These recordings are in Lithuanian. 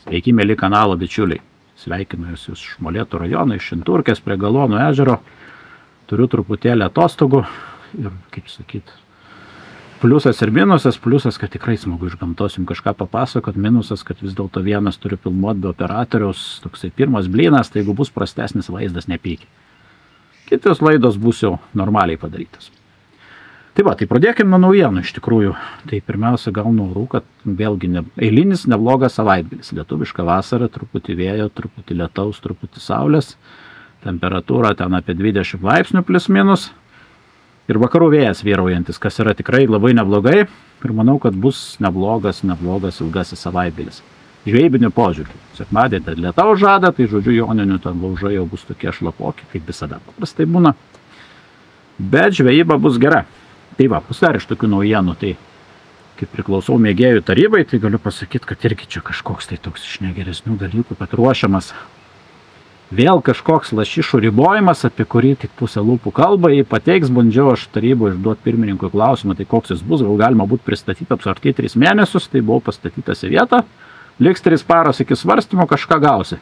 Sveiki, mėly kanalo bičiuliai. Sveikinu jūs iš Molėtų rajono, iš Šinturkės prie Galonų ežero. Turiu truputėlį atostogų ir, kaip sakyt, pliusas ir minusas. Pliusas, kad tikrai smagu iš gamtos jums kažką papasakot. Minusas, kad vis dėlto vienas turiu filmuoti be operatoriaus. Toksai pirmas blynas, tai jeigu bus prastesnis vaizdas, nepykit. Kitos laidos bus jau normaliai padarytas. Tai va, tai pradėkime nuo naujienų iš tikrųjų. Tai pirmiausia gal nuo orų, kad vėlgi eilinis neblogas savaitgalis. Lietuviška vasara, truputį vėjo, truputį lietaus, truputį saulės. Temperatūra ten apie 20 laipsnių plius minus. Ir vakarų vėjas vyraujantis, kas yra tikrai labai neblogai. Ir manau, kad bus neblogas ilgasis savaitgalis. Žvejybinių požiūrių. Sekmadienį lietaus žada, tai žodžiu joninių ten laužai jau bus tokie šlapoki, kaip visada paprastai būna. Bet žvejyba bus gera. Tai va, bus dar iš tokių naujienų, tai kaip priklausau mėgėjų tarybai, tai galiu pasakyti, kad irgi čia kažkoks tai toks iš negeresnių dalykų, kad ruošiamas vėl kažkoks lašišų ribojimas, apie kurį tik pusę lūpų kalba, jį pateiks, bandžiau aš taryboje išduoti pirmininkui klausimą, tai koks jis bus, gal galima būtų pristatyti apsvartyti 3 mėnesius, tai buvau pastatytas į vietą, liks 3 paros iki svarstymo, kažką gausi.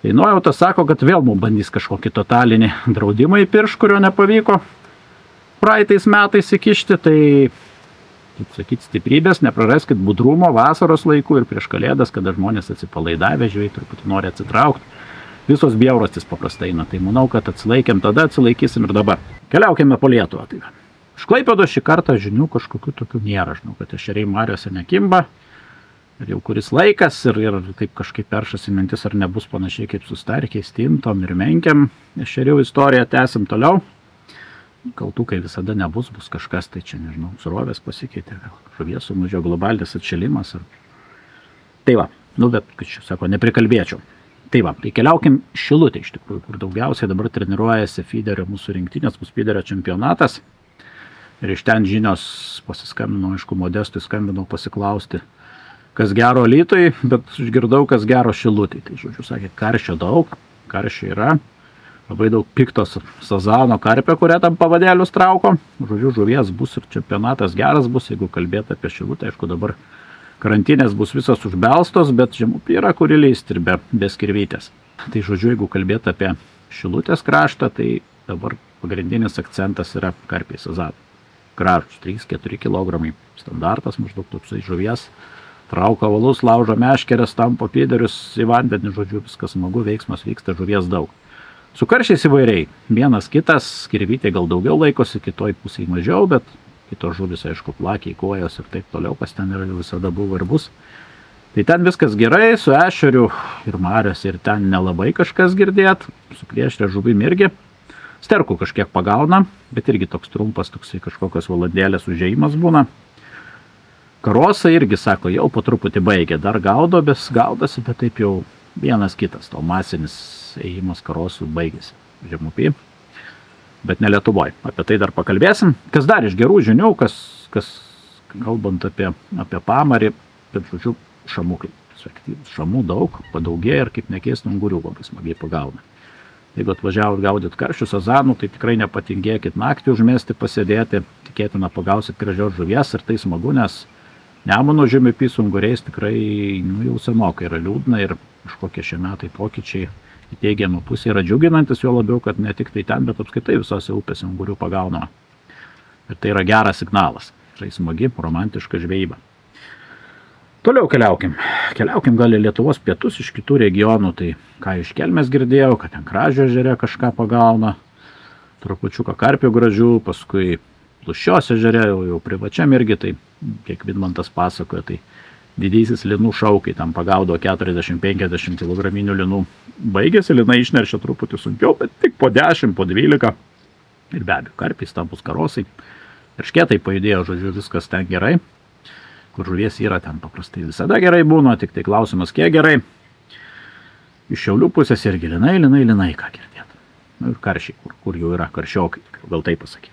Tai nuojauta sako, kad vėl mums bandys kažkokį totalinį draudimą įpirš, kurio nepavyko praeitais metais įkišti, tai, kaip sakyt, stiprybės, nepraraskit budrumo vasaros laikų ir prieš kalėdas, kada žmonės atsipalaidavę, žvejai truputį nori atsitraukti. Visos bjaurastis paprastai eina, tai manau, kad atsilaikėm tada, atsilaikysim ir dabar. Keliaukime po Lietuvą. Tai iš Klaipėdos šį kartą žinių kažkokių tokių nėra. Žinau, kad ešeriai mariose nekimba. Ir jau kuris laikas ir taip kažkaip peršasi mintis, ar nebus panašiai kaip su starkiais, stintom ir menkiam. Ešerių istoriją tęsim toliau. Kaltukai visada nebus, bus kažkas, tai čia, nežinau, surovės pasikeitė, žuvies sumažėjo, globalinis atšilimas. Tai va, bet, kaip čia sako, neprikalbėčiau. Tai va, tai keliaukim Šilutę iš tikrųjų, kur daugiausiai dabar treniruojasi feederio mūsų rinktinės, bus feederio čempionatas. Ir iš ten žinios pasiskambinau, aišku, Modestui skambinau pasiklausti, kas gero Alytui, bet išgirdau, kas gero Šilutei. Tai, žodžiu, sakė, karščio daug, karščio yra. Labai daug piktos sazano karpio, kurią tam pavadėlius trauko. Žodžiu, žuvies bus ir čempionatas geras bus, jeigu kalbėti apie Šilutę. Aišku, dabar karantinės bus visos užbelstos, bet žemupį yra kuri leisti ir be skirvytės. Tai žodžiu, jeigu kalbėti apie Šilutės kraštą, tai dabar pagrindinis akcentas yra karpiai sazano. Gražus 3-4 kg. Standartas maždaug toksai žuvies. Trauka valus, laužo meškeres, tampo feederius į vandenį, žodžiu, viskas smagu, veiksmas vyksta, žuvies daug. Su karšiais įvairiai. Vienas kitas, skirvytė gal daugiau laikosi, kitoj pusėje mažiau, bet kitos žuvis, aišku, plakiai, kojos ir taip toliau, kas ten yra, visada buvo ir bus. Tai ten viskas gerai, su ešeriu ir mariose ir ten nelabai kažkas girdėt, su plėšrė žuvim irgi. Sterkų kažkiek pagauna, bet irgi toks trumpas, toksai kažkokios valandėlės užėjimas būna. Karosai irgi, sako, jau po truputį baigė, dar gaudosi, bet taip jau vienas kitas, to masinis ėjimas karosų baigėsi žemupį, bet ne Lietuvoje. Apie tai dar pakalbėsim. Kas dar iš gerų žinių, kas kalbant apie pamarį, bet žodžiu, šamukai. Šamų daug, padaugėja ir kaip nekeistų ungurių labai smagiai pagauna. Jeigu atvažiavot gaudyt karšių sazanų, tai tikrai nepatingėkit naktį užmesti, pasėdėti, tikėtina pagausit gražios žuvies ir tai smagu, nes Nemuno žemupy su unguriais tikrai jau senokai yra liūdna ir kažkokie šie metai pokyčiai į teigiamą pusę yra džiuginantis, jo labiau, kad ne tik tai ten, bet apskaitai visose upėse ungurių pagaunama. Ir tai yra geras signalas. Tai smagi, romantiška žvejyba. Toliau keliaukim. Keliaukim gal į Lietuvos pietus iš kitų regionų. Tai ką iš Kelmės girdėjau, kad ten Kražių ežere kažką pagauna. Trupučiuką karpių gražių, paskui Lūšios ežere, jau privačiam irgi, tai kiek Vidmantas pasakoja, tai didysis linų šaukai, tam pagaudo 40-50 kg linų. Baigėsi, linai išneršia truputį sunkiau, bet tik po 10, po 12. Ir be abejo, karpiai, stambus karosai. Eršketai pajudėjo, žodžiu, viskas ten gerai. Kur žuvies yra, ten paprastai visada gerai būna, tik tai klausimas, kiek gerai. Iš Šiaulių pusės irgi linai, ką girdėt. Ir karšiai, kur jau yra karšiokai, gal taip pasakyti.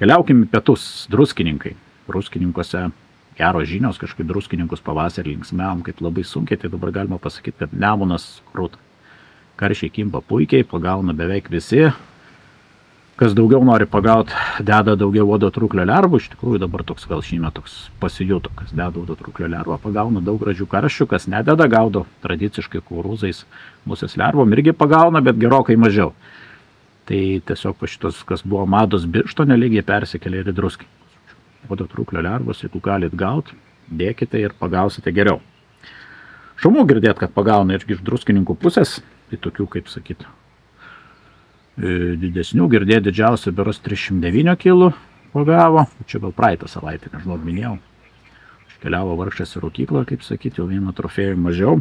Keliaukim į pietus, druskininkai. Druskininkuose geros žinios, kažkaip druskininkus pavasarį linksmiavom, kaip labai sunkiai, tai dabar galima pasakyti, kad Nemunas krūta. Karšiai kimba puikiai, pagauna beveik visi. Kas daugiau nori pagauti, deda daugiau uodotruklio lervų, iš tikrųjų dabar toks gal šįmet toks pasijuto, kas deda uodotruklio lervą, pagauna daug gražių karšių, kas nededa, gaudo tradiciškai kukurūzais, musės lervom irgi pagauna, bet gerokai mažiau. Tai tiesiog po šitos, kas buvo mados birštone, lygiai persikelia ir į druskininkus. Uodotruklio lervos, jeigu galit gauti, dėkite ir pagausite geriau. Šaunu girdėt, kad pagauna irgi iš druskininkų pusės, tai tokių, kaip sakyti, didesnių, girdėti didžiausia beros 309 kg pagavo, čia gal praeitą savaitę, nežinau, minėjau. Iškeliavo vargšas į rūkyklą, kaip sakyti, jau vieną trofėjų mažiau.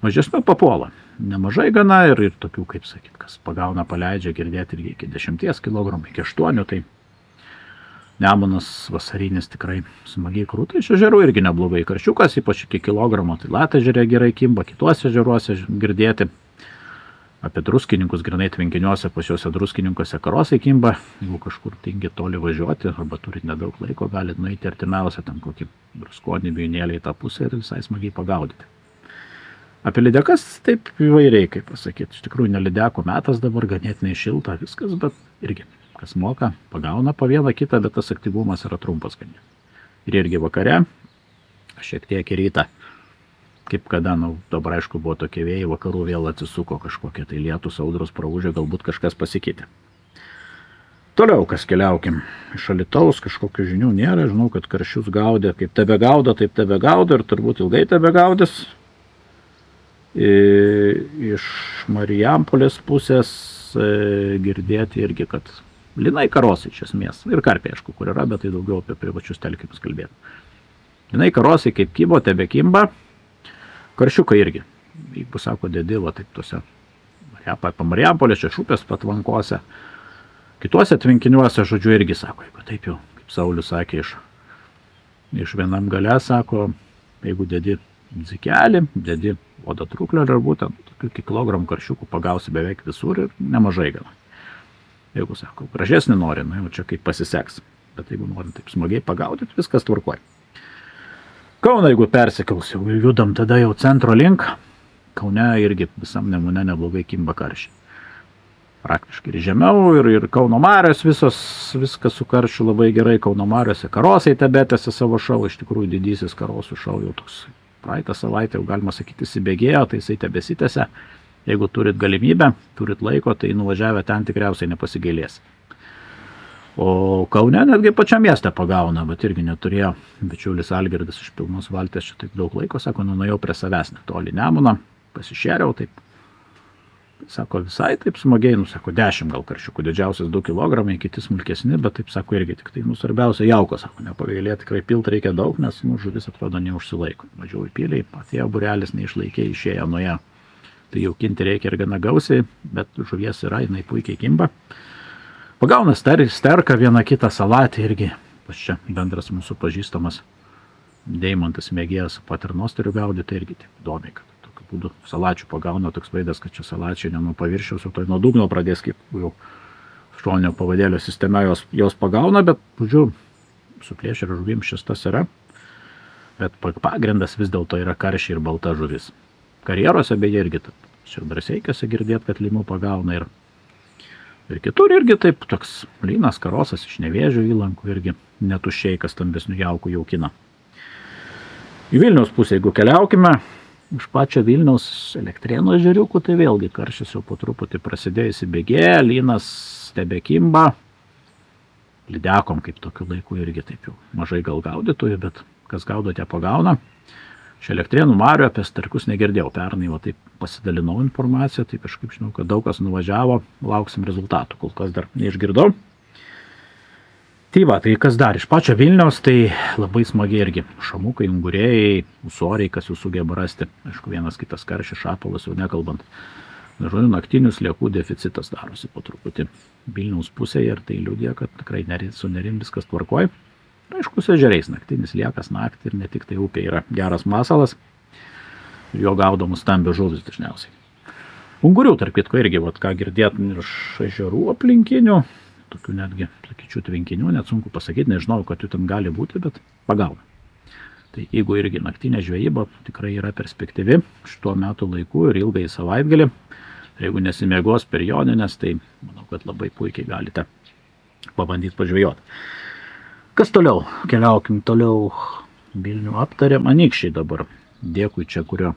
Mažesnių papuola, nemažai gana ir tokių, kaip sakyti, kas pagauna, paleidžia, girdėti irgi iki 10 kg, iki 8, tai Nemunas vasarinis tikrai smagiai krūtai, iš ežerų irgi neblogai karšiukas, ypač iki kilogramo, tai Latėžerė gerai kimba, kituose ežeruose girdėti. Apie druskininkus, grinai tvenkiniuose, pas juose druskininkuose karosai kimba, jeigu kažkur tingi toli važiuoti, arba turit nedaug laiko, galite nueiti artimiausią, ten kokį druskonį vijūnėlį į tą pusę ir visai smagiai pagaudyti. Apie lydekas taip įvairiai, kaip pasakyti, iš tikrųjų nelydeko metas dabar, ganėtinai šilta viskas, bet irgi, kas moka, pagauna po vieną kitą, bet tas aktyvumas yra trumpas ganėtinai. Ir irgi vakare, šiek tiek į rytą. Kaip kada, dabar aišku buvo tokie vėjai, vakarų vėl atsisuko kažkokie tai lietus, audros praūžė, galbūt kažkas pasikeitė. Toliau, kas keliaukim. Iš Alytaus kažkokių žinių nėra, žinau, kad karšius gaudė, kaip tebe gaudo, taip tebe gaudo ir turbūt ilgai tebe gaudės. Iš Marijampolės pusės girdėti irgi, kad linai karosai iš esmės, ir karpiai, aišku, kur yra, bet tai daugiau apie privačius telkinius kalbėti. Linai karosai kaip kybo, tebe kimba. Karšiukai irgi, jeigu sako, dedi, va taip tuose Marijampolės, Šešupės patvankose, kituose tvenkiniuose, žodžiu, irgi sako, jeigu taip jau, kaip Saulius sakė, iš vienam gale, sako, jeigu dedi dzikelį, dedi uodotruklio lervų, ten tokių kilogramų karšiukų pagausi beveik visur ir nemažai gana. Jeigu sako, gražesnį nori, jau čia kaip pasiseks, bet jeigu nori taip smagiai pagaudyti, viskas tvarkoja. Kauną, jeigu persikels, jau judam tada jau centro link, Kaune irgi visam Nemune neblogai kimba karšiai. Praktiškai ir žemiau, ir Kauno marios viskas su karšiu labai gerai, Kauno mariose karosai tebetėsi savo šau, iš tikrųjų didysis karosų šau jau toks praeitą savaitę, jau galima sakyti, įsibėgėjo, tai jisai tebesitėse. Jeigu turit galimybę, turit laiko, tai nuvažiavę ten tikriausiai nepasigailės. O Kaune netgi pačiam mieste pagauna, bet irgi neturėjo bičiulis Algirdas iš Pilnos valties čia taip daug laiko, sako, nuėjau prie savęs netoli Nemuną, pasišėriau taip, sako, visai taip smagiai, sako, 10 gal karšiukų, didžiausias 2 kg, kiti smulkesni, bet taip sako, irgi tik tai, svarbiausia jauko, sako, nepagailė, tikrai pilt reikia daug, nes žuvis atrodo neužsilaiko. Važiuoju piliai, atėjo burelis, neišlaikė, išėjo nuo ją. Tai jaukinti reikia ir gana gausiai, bet žuvies yra, jinai puikiai kimba. Pagauna sterką, vieną kitą salatį irgi, pas čia bendras mūsų pažįstamas Deimantas mėgėjas paternosterių gaudyti, irgi taip įdomiai, kad tokiu būdu salačių pagauna, toks vaizdas, kad čia salačiai ne nuo paviršiaus, o tai nuo dugno pradės, kaip jau šoninio pavadėlio sistema jos pagauna, bet, žodžiu, su plėšerio žuvim šis tas yra, bet pagrindas vis dėlto yra karšiai ir balta žuvis. Karjeruose beje irgi, čia Drąseikiuose girdėt, kad limų pagauna ir kitur irgi taip, toks lynas karosas iš Nevėžio įlankų irgi netuščiai, kas stambesnių jaukų jaukina. Į Vilniaus pusę, jeigu keliaukime, iš pačio Vilniaus Elektrėnų ežeriukų, tai vėlgi karšis jau po truputį prasidėjusi bėgėja, lynas tebekimba, lydekom kaip tokiu laiku irgi taip jau mažai gal gaudytojų, bet kas gaudo, tie pagauna. Iš Elektrėnų marių apie starkius negirdėjau, pernai va taip pasidalinau informaciją, tai kažkaip žinau, kad daug kas nuvažiavo, lauksim rezultatų, kol kas dar neišgirdau. Tai va, tai kas dar iš pačio Vilniaus, tai labai smagiai irgi šamukai, ungurėjai, ūsoriai, kas jų sugeba rasti, aišku, vienas kitas karšis, šapalas, jau nekalbant. Žodžiu, naktinių sliekų deficitas darosi po truputį Vilniaus pusėje ir tai liudija, kad tikrai su nerim viskas tvarkoj. Aišku, su ežeriais naktinis liekas naktį ir ne tik tai upė yra geras masalas, jo gaudomų stambios žuvys dažniausiai. Ungurių, tarp kitko, irgi, vat, ką girdėt iš ežerų aplinkinių, tokių netgi, sakyčiau, tvenkinių, net sunku pasakyti, nežinau, kad jų ten gali būti, bet pagauna. Tai jeigu irgi naktinė žvejyba tikrai yra perspektyvi šituo metų laiku ir ilgai savaitgalį, Jeigu nesimėgos per joninės, tai manau, kad labai puikiai galite pabandyti pažvejoti. Kas toliau? Keliaukim toliau. Vilnių aptarėm. Anykščiai dabar. Dėkui čia, kurio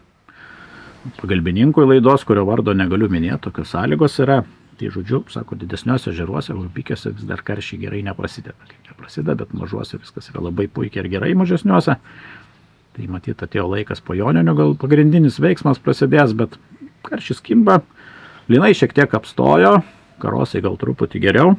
pagalbininkui laidos, kurio vardo negaliu minėti, tokios sąlygos yra. Tai žodžiu, sako, didesniuose ežeruose, Rubikėse vis dar karščiai gerai neprasideda. Neprasideda, bet mažuose viskas yra labai puikiai ir gerai mažesniuose. Tai matyt, atėjo laikas po joninių, gal pagrindinis veiksmas prasidės, bet karščiai kimba. Linai šiek tiek apstojo, karosai gal truputį geriau.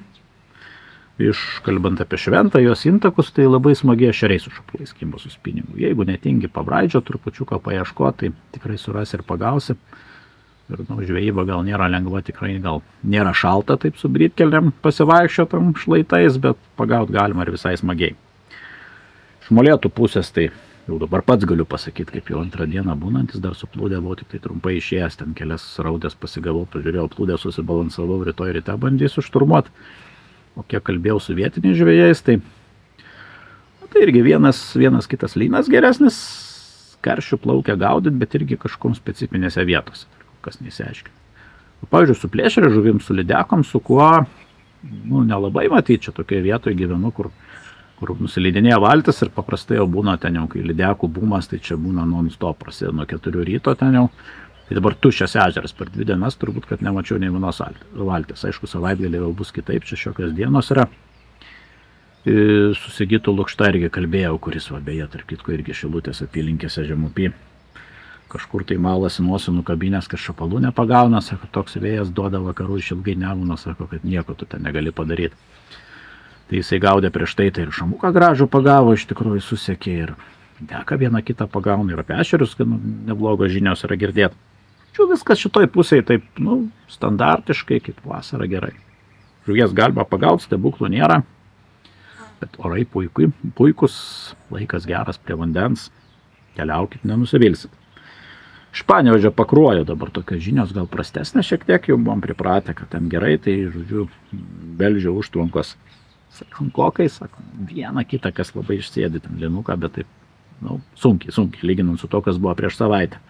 Kalbant apie šventą, jos intakus, tai labai smagiai ešeriai su šapulais kimba su spinningu. Jeigu netingi pabraidžio, trupučiuką paieško, tai tikrai surasi ir pagausi. Ir žvejyba gal nėra lengva, tikrai gal nėra šalta taip su brytkeliam pasivaikščiotam šlaitais, bet pagaut galima ir visai smagiai. Iš molėtų pusės, tai jau dabar pats galiu pasakyti, kaip jau antrą dieną būnantis, dar suplūdė, buvau tik tai trumpai išėjęs, ten kelias raudės pasigavau, pažiūrėjau plūdę, susibalansavau, rytoj ryte bandysiu šturmuoti. O kiek kalbėjau su vietiniais žvejais, tai irgi vienas kitas lynas geresnis, karšių plaukia gaudyti, bet irgi kažkom specifinėse vietose, kas nesiaiškia. Pavyzdžiui, su plėšrė žuvim, su lydekom, su kuo, nelabai matyti, čia tokioje vietoje gyvenu, kur nusileidinėja valtis ir paprastai jau būna ten jau, kai lydekų bumas, tai čia būna non-stop, prasideda nuo 4 ryto ten jau. Tai dabar tuščias ežeras per 2 dienas, turbūt, kad nemačiau nei vienos valties. Aišku, savaitgalį jau bus kitaip, čia šiokios dienos yra. Su Sigitu Lukšta irgi kalbėjau, kuris, beje, tarp kitko, irgi Šilutės apylinkėse Žemupy. Kažkur tai malasi nosį nukabinės, kad šapalų nepagauna, sako, toks vėjas duoda vakarų išilgai Nemuno, sako, kad nieko tu ten negali padaryti. Tai jisai gaudė prieš tai ir šamuką gražų pagavo, iš tikrųjų susekė ir deka vieną kitą pagauna ir apie ešerius, kad neblogos žinios yra girdėti. Viskas šitoj pusėje taip, standartiškai, kaip vasara gerai. Žuvies galima pagauti, stebuklų nėra, bet orai puikus, laikas geras prie vandens, keliaukit, nenusivilsit. Iš Panevėžio Pakruojo dabar tokios žinios gal prastesnė šiek tiek, jau buvom pripratę, kad ten gerai, tai, žodžiu, Velžio užtvankos sunkokai, sako, vieną kitą, kas labai išsėdi ten linuką, bet taip, sunkiai, lyginant su to, kas buvo prieš savaitę.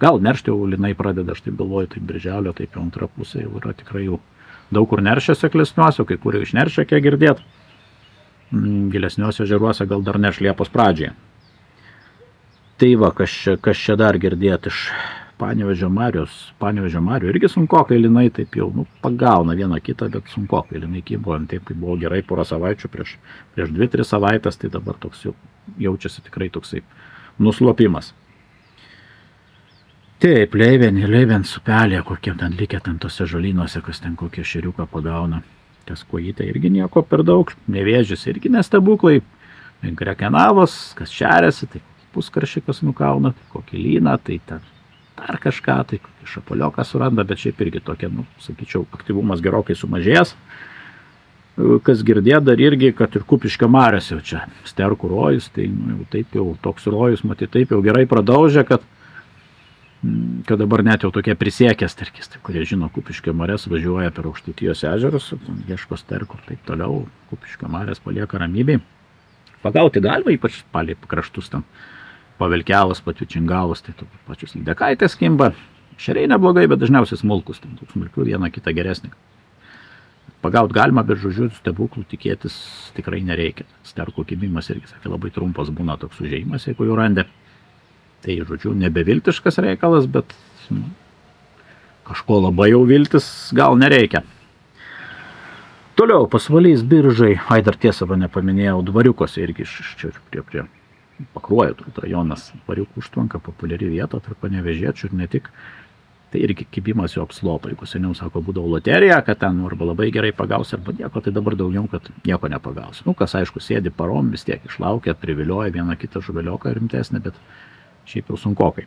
Gal neršti jau linai pradeda, aš taip galvoju, taip birželio, taip jau antra pusė jau yra tikrai jau daug kur neršia seklesniuose, kai kur jau išneršia, kiek girdėt. Gilesniuose ežeruose gal dar nerš Liepos pradžioje. Tai va, kas čia dar girdėt iš Panevėžio Marių irgi sunkokai linai, taip jau pagauna vieną kitą, bet sunkokai linai kybo, taip kaip buvo gerai porą savaičių prieš 2-3 savaitės, tai dabar toks jau jaučiasi tikrai toksai nuslopimas. Taip, leivens upelė, kokie ten likę ten tose žolynuose, kas ten kokie šeriuką pagauna. Kas kojytė irgi nieko per daug, nevėžis irgi nestebuklai. Grekenavos, kas šeriasi, tai puskaršikas nukauna, tai kokį lyną, tai ten dar kažką, tai kokį šapalioką suranda, bet šiaip irgi tokia, sakyčiau, aktyvumas gerokai sumažėjęs. Kas girdė dar irgi, kad ir Kupiškio mariose jau čia sterkų rojus, tai taip jau toks rojus, matyt, taip jau gerai pradaužė, kad dabar net jau tokie prisiekė sterkistai, kurie žino Kupiškio marias, važiuoja per Aukštaitijos ežerus, ieško sterkų ir taip toliau, Kupiškio marias palieka ramybėj. Pagauti galima, ypač palei kraštus ten, pavelkiavus, patvičingavus, tai pačius lydekaitės kimba, šeriai neblogai, bet dažniausiai smulkus, ten smulkių vieną kitą geresnį. Pagaut galima, bet žodžiu, stebuklų tikėtis tikrai nereikia. Sterkų kimimas irgi, sakė, labai trumpas būna toks užėjimas, jeigu jau randė. Tai, žodžiu, nebeviltiškas reikalas, bet kažko labai jau viltis gal nereikia. Toliau, Pasvalys Biržai, dar tiesą nepaminėjau, Dvariukose irgi čia prie Pakruojo rajonas, Dvariukų užtvanka, populiari vieta tarp panevėžiečių ir ne tik. Tai irgi kibimas jo apslopo, jeigu seniau, sako, būdavo loterija, kad ten arba labai gerai pagaus, arba nieko, tai dabar daugiau, kad nieko nepagaus. Kas aišku, sėdi parom, vis tiek išlaukia, privilioja vieną kitą žuvelioką rimtesnę, bet šiaip jau sunkokai.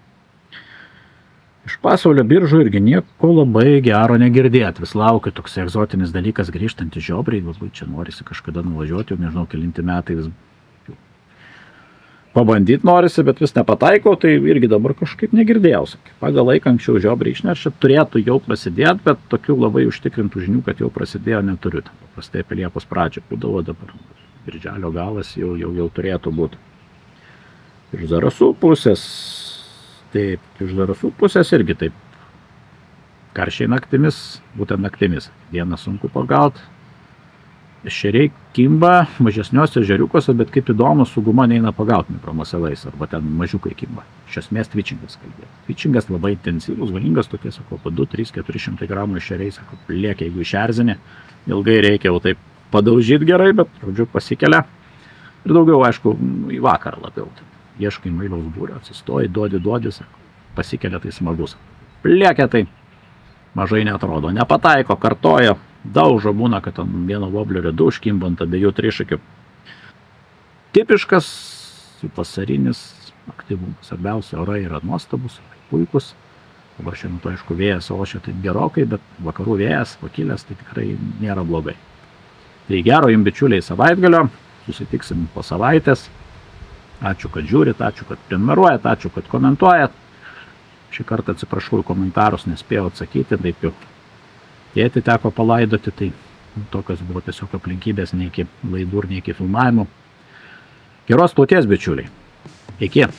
Iš Pasvalio Biržų irgi nieko labai gero negirdėt. Vis laukia toks egzotinis dalykas grįžtant į Žiobrį. Galbūt čia norisi kažkada nuvažiuoti, jau nežinau, kelinti metai vis pabandyti norisi, bet vis nepataiko, tai irgi dabar kažkaip negirdėjau. Pagal laiką anksčiau Žiobrį išneršia, turėtų jau prasidėti, bet tokių labai užtikrintų žinių, kad jau prasidėjo, neturiu. Paprastai apie Liepos pradžią būdavo, dabar birželio galas jau turėtų būti. Iš Zarasų pusės, taip, iš Zarasų pusės irgi taip karščiai naktimis, būtent naktimis. Dieną sunku pagaut. Ešeriai kimba mažesniuose ežeriukuose, bet kaip įdomu, su guma neina pagaut mikromasalais, arba ten mažiukai kimba. Iš esmės twitchingas kalbėti. Twitchingas labai intensyvus, valingas, tokie, sakau, po 2, 3, 400 gramų ešeriai, sakau, lieka, jeigu išerzinė, ilgai reikia jau taip padaužyti gerai, bet, žodžiu, pasikelia. Ir daugiau, aišku, į vakarą labiau. Ieškai mailaus būrio, atsistoji, duodi, pasikelia, tai smagus. Lieka tai mažai neatrodo, nepataiko, kartoja, daužo būna, kad ant vieno voblerio 2 užkimba, ant abiejų trišakių. Tipiškas vasarinis aktyvumas. Svarbiausia, orai yra nuostabus, puikus. Dabar šiandien to, aišku, vėjas ošia taip gerokai, bet vakarų vėjas pakilęs, tai tikrai nėra blogai. Tai gero jums, bičiuliai, savaitgalio. Susitiksim po savaitės. Ačiū, kad žiūrit, ačiū, kad prenumeruojat, ačiū, kad komentuojat. Šį kartą atsiprašau į komentarus, nespėjau atsakyti, taip jau tėtį teko palaidoti, tai tokios buvo tiesiog aplinkybės, nei iki laidų ir nei iki filmavimų. Geros kloties, bičiuliai. Iki.